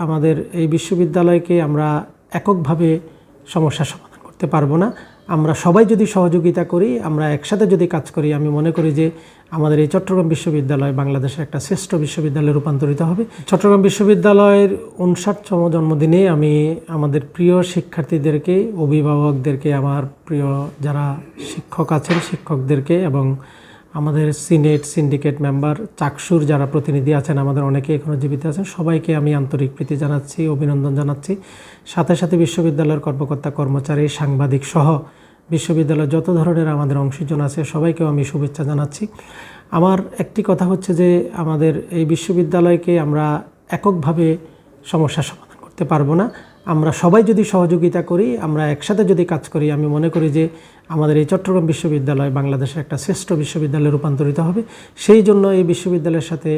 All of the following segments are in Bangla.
আমাদের এই বিশ্ববিদ্যালয়কে আমরা এককভাবে সমস্যার সমাধান করতে পারবো না। আমরা সবাই যদি সহযোগিতা করি, আমরা একসাথে যদি কাজ করি, আমি মনে করি যে আমাদের এই চট্টগ্রাম বিশ্ববিদ্যালয় বাংলাদেশের একটা শ্রেষ্ঠ বিশ্ববিদ্যালয়ে রূপান্তরিত হবে। চট্টগ্রাম বিশ্ববিদ্যালয়ের 59তম জন্মদিনে আমি আমাদের প্রিয় শিক্ষার্থীদেরকে, অভিভাবকদেরকে, আমার প্রিয় যারা শিক্ষক আছেন শিক্ষকদেরকে এবং আমাদের সিন্ডিকেট মেম্বার, চাকসুর যারা প্রতিনিধি আছেন, আমাদের অনেকে এখনও জীবিত আছেন, সবাইকে আমি আন্তরিক প্রীতি জানাচ্ছি, অভিনন্দন জানাচ্ছি। সাথে সাথে বিশ্ববিদ্যালয়ের কর্মকর্তা কর্মচারী, সাংবাদিক সহ বিশ্ববিদ্যালয়ের যত ধরনের আমাদের অংশীজন আছে সবাইকেও আমি শুভেচ্ছা জানাচ্ছি। আমার একটি কথা হচ্ছে যে আমাদের এই বিশ্ববিদ্যালয়কে আমরা এককভাবে সমস্যার সমাধান করতে পারবো না। আমরা সবাই যদি সহযোগিতা করি, আমরা একসাথে যদি কাজ করি, আমি মনে করি যে আমাদের এই চট্টগ্রাম বিশ্ববিদ্যালয় বাংলাদেশের একটা শ্রেষ্ঠ বিশ্ববিদ্যালয়ে রূপান্তরিত হবে। সেই জন্য এই বিশ্ববিদ্যালয়ের সাথে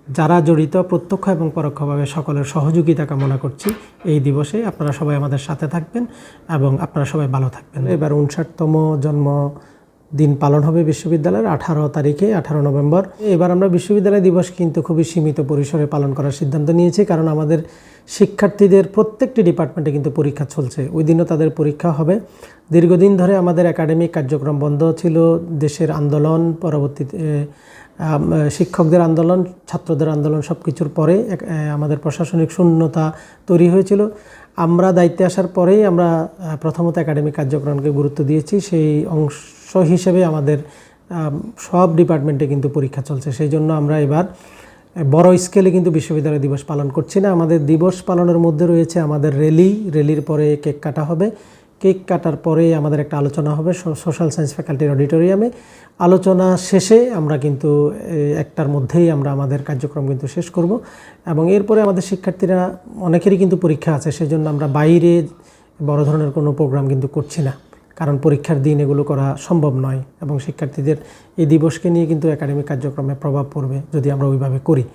যারা জড়িত প্রত্যক্ষ এবং পরোক্ষভাবে সকলের সহযোগিতা কামনা করছি। এই দিবসে আপনারা সবাই আমাদের সাথে থাকবেন এবং আপনারা সবাই ভালো থাকবেন। এবার 59তম জন্মদিন পালন হবে বিশ্ববিদ্যালয়ের 18 তারিখে, 18 নভেম্বর। এবার আমরা বিশ্ববিদ্যালয় দিবস কিন্তু খুবই সীমিত পরিসরে পালন করার সিদ্ধান্ত নিয়েছি, কারণ আমাদের শিক্ষার্থীদের প্রত্যেকটি ডিপার্টমেন্টে কিন্তু পরীক্ষা চলছে। ওই দিনও তাদের পরীক্ষা হবে। দীর্ঘদিন ধরে আমাদের একাডেমিক কার্যক্রম বন্ধ ছিল। দেশের আন্দোলন, পরবর্তীতে শিক্ষকদের আন্দোলন, ছাত্রদের আন্দোলন, সব কিছুর পরে আমাদের প্রশাসনিক শূন্যতা তৈরি হয়েছিল। আমরা দায়িত্বে আসার পরেই আমরা প্রথমত একাডেমিক কার্যক্রমকে গুরুত্ব দিয়েছি। সেই অংশ হিসেবে আমাদের সব ডিপার্টমেন্টে কিন্তু পরীক্ষা চলছে। সেই জন্য আমরা এবার বড় স্কেলে কিন্তু বিশ্ববিদ্যালয় দিবস পালন করছি না। আমাদের দিবস পালনের মধ্যে রয়েছে আমাদের র্যালির পরে কেক কাটা হবে। কেক কাটার পরে আমাদের একটা আলোচনা হবে সোশ্যাল সায়েন্স ফ্যাকাল্টির অডিটোরিয়ামে। আলোচনা শেষে আমরা কিন্তু 1টার মধ্যেই আমরা আমাদের কার্যক্রম কিন্তু শেষ করব এবং এরপরে আমাদের শিক্ষার্থীরা অনেকেরই কিন্তু পরীক্ষা আছে। সেই জন্য আমরা বাইরে বড় ধরনের কোনো প্রোগ্রাম কিন্তু করছি না, কারণ পরীক্ষার দিন এগুলো করা সম্ভব নয় এবং শিক্ষার্থীদের এই দিবসকে নিয়ে কিন্তু একাডেমিক কার্যক্রমে প্রভাব পড়বে যদি আমরা ওইভাবে করি।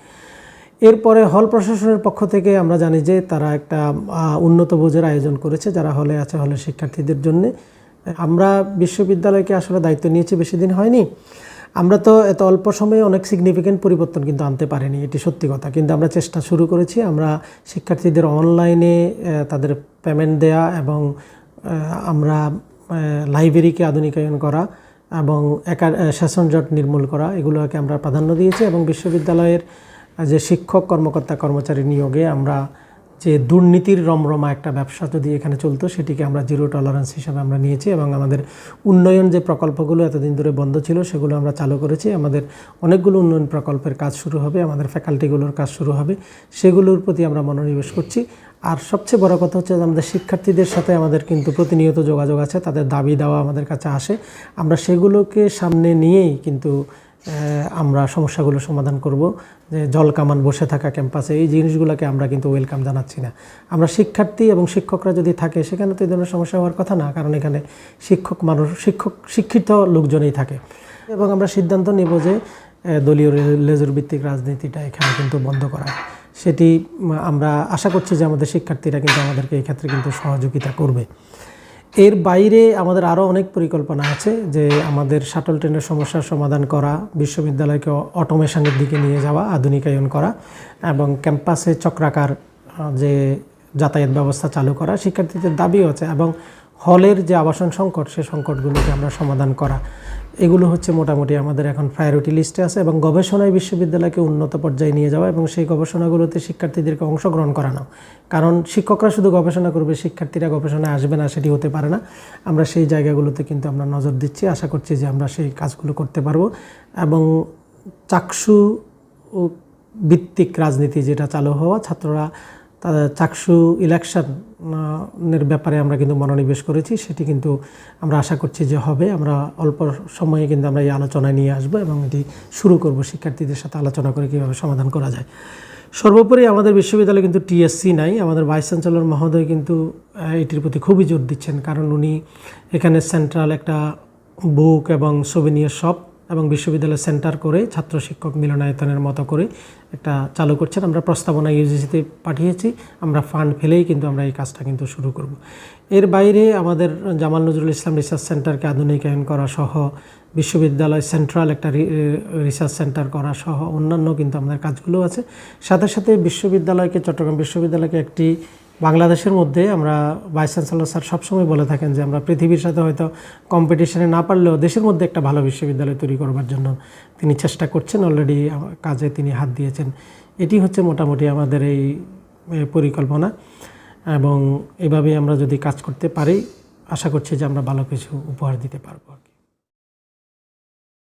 এরপরে হল প্রশাসনের পক্ষ থেকে আমরা জানি যে তারা একটা উন্নত ভোজের আয়োজন করেছে যারা হলে আছে, হলের শিক্ষার্থীদের জন্য। আমরা বিশ্ববিদ্যালয়কে আসলে দায়িত্ব নিয়েছি, বেশি দিন হয়নি। আমরা তো এত অল্প সময়ে অনেক সিগনিফিক্যান্ট পরিবর্তন কিন্তু আনতে পারিনি, এটি সত্যি কথা, কিন্তু আমরা চেষ্টা শুরু করেছি। আমরা শিক্ষার্থীদের অনলাইনে তাদের পেমেন্ট দেয়া এবং আমরা লাইব্রেরিকে আধুনিকায়ন করা এবং সেশন জট নির্মূল করা, এগুলোকে আমরা প্রাধান্য দিয়েছি। এবং বিশ্ববিদ্যালয়ের যে শিক্ষক কর্মকর্তা কর্মচারী নিয়োগে আমরা যে দুর্নীতির রমরমা একটা ব্যবসা যদি এখানে চলতো, সেটিকে আমরা জিরো টলারেন্স হিসাবে আমরা নিয়েছি এবং আমাদের উন্নয়ন যে প্রকল্পগুলো এতদিন ধরে বন্ধ ছিল সেগুলো আমরা চালু করেছি। আমাদের অনেকগুলো উন্নয়ন প্রকল্পের কাজ শুরু হবে, আমাদের ফ্যাকাল্টিগুলোর কাজ শুরু হবে, সেগুলোর প্রতি আমরা মনোনিবেশ করছি। আর সবচেয়ে বড় কথা হচ্ছে যে আমাদের শিক্ষার্থীদের সাথে আমাদের কিন্তু প্রতিনিয়ত যোগাযোগ আছে, তাদের দাবি দেওয়া আমাদের কাছে আসে। আমরা সেগুলোকে সামনে নিয়েই কিন্তু আমরা সমস্যাগুলো সমাধান করব। যে জলকামান বসে থাকা ক্যাম্পাসে, এই জিনিসগুলোকে আমরা কিন্তু ওয়েলকাম জানাচ্ছি না। আমরা শিক্ষার্থী এবং শিক্ষকরা যদি থাকে সেখানে তো এই ধরনের সমস্যা হওয়ার কথা না, কারণ এখানে শিক্ষিত লোকজনই থাকে। এবং আমরা সিদ্ধান্ত নেব যে দলীয় লেজুর ভিত্তিক রাজনীতিটা এখানে কিন্তু বন্ধ করা। সেটি আমরা আশা করছি যে আমাদের শিক্ষার্থীরা কিন্তু আমাদেরকে এই ক্ষেত্রে কিন্তু সহযোগিতা করবে। এর বাইরে আমাদের আরও অনেক পরিকল্পনা আছে, যে আমাদের শাটল ট্রেনের সমস্যার সমাধান করা, বিশ্ববিদ্যালয়কে অটোমেশনের দিকে নিয়ে যাওয়া, আধুনিকায়ন করা এবং ক্যাম্পাসে চক্রাকার যে যাতায়াত ব্যবস্থা চালু করা, শিক্ষার্থীদের দাবিও আছে। এবং হলের যে আবাসন সংকট, সে সংকটগুলোকে আমরা সমাধান করা, এগুলো হচ্ছে মোটামুটি আমাদের এখন প্রায়োরিটি লিস্টে আছে। এবং গবেষণায় বিশ্ববিদ্যালয়কে উন্নত পর্যায়ে নিয়ে যাওয়া এবং সেই গবেষণাগুলোতে শিক্ষার্থীদেরকে অংশগ্রহণ করানো। কারণ শিক্ষকরা শুধু গবেষণা করবে, শিক্ষার্থীরা গবেষণায় আসবে না, সেটি হতে পারে না। আমরা সেই জায়গাগুলোতে কিন্তু আমরা নজর দিচ্ছি, আশা করছি যে আমরা সেই কাজগুলো করতে পারবো। এবং চাকসু ভিত্তিক রাজনীতি যেটা চালু হওয়া, ছাত্ররা চাকসু ইলেকশনের ব্যাপারে আমরা কিন্তু মনোনিবেশ করেছি, সেটি কিন্তু আমরা আশা করছি যে হবে। আমরা অল্প সময়ে কিন্তু আমরা এই আলোচনায় নিয়ে আসবো এবং এটি শুরু করব, শিক্ষার্থীদের সাথে আলোচনা করে কীভাবে সমাধান করা যায়। সর্বোপরি আমাদের বিশ্ববিদ্যালয়ে কিন্তু টিএসসি নাই। আমাদের ভাইস চ্যান্সেলর মহোদয় কিন্তু এটির প্রতি খুবই জোর দিচ্ছেন, কারণ উনি এখানে সেন্ট্রাল একটা বুক এবং সোভেনিয়ার শপ এবং বিশ্ববিদ্যালয় সেন্টার করে ছাত্র শিক্ষক মিলনায়তনের মতো করে একটা চালু করছেন। আমরা প্রস্তাবনা ইউজিসিতে পাঠিয়েছি, আমরা ফান্ড ফেলেই কিন্তু আমরা এই কাজটা কিন্তু শুরু করব। এর বাইরে আমাদের জামাল নজরুল ইসলাম রিসার্চ সেন্টারকে আধুনিকায়ন করা সহ বিশ্ববিদ্যালয় সেন্ট্রাল একটা রিসার্চ সেন্টার করা সহ অন্যান্য কিন্তু আমাদের কাজগুলো আছে। সাথে সাথে বিশ্ববিদ্যালয়কে, চট্টগ্রাম বিশ্ববিদ্যালয়কে একটি বাংলাদেশের মধ্যে, আমরা ভাইস চ্যান্সেলর স্যার সবসময় বলে থাকেন যে আমরা পৃথিবীর সাথে হয়তো কম্পিটিশনে না পারলেও দেশের মধ্যে একটা ভালো বিশ্ববিদ্যালয় তৈরি করবার জন্য তিনি চেষ্টা করছেন, অলরেডি কাজে তিনি হাত দিয়েছেন। এটি হচ্ছে মোটামুটি আমাদের এই পরিকল্পনা, এবং এভাবেই আমরা যদি কাজ করতে পারি আশা করছি যে আমরা ভালো কিছু উপহার দিতে পারবো।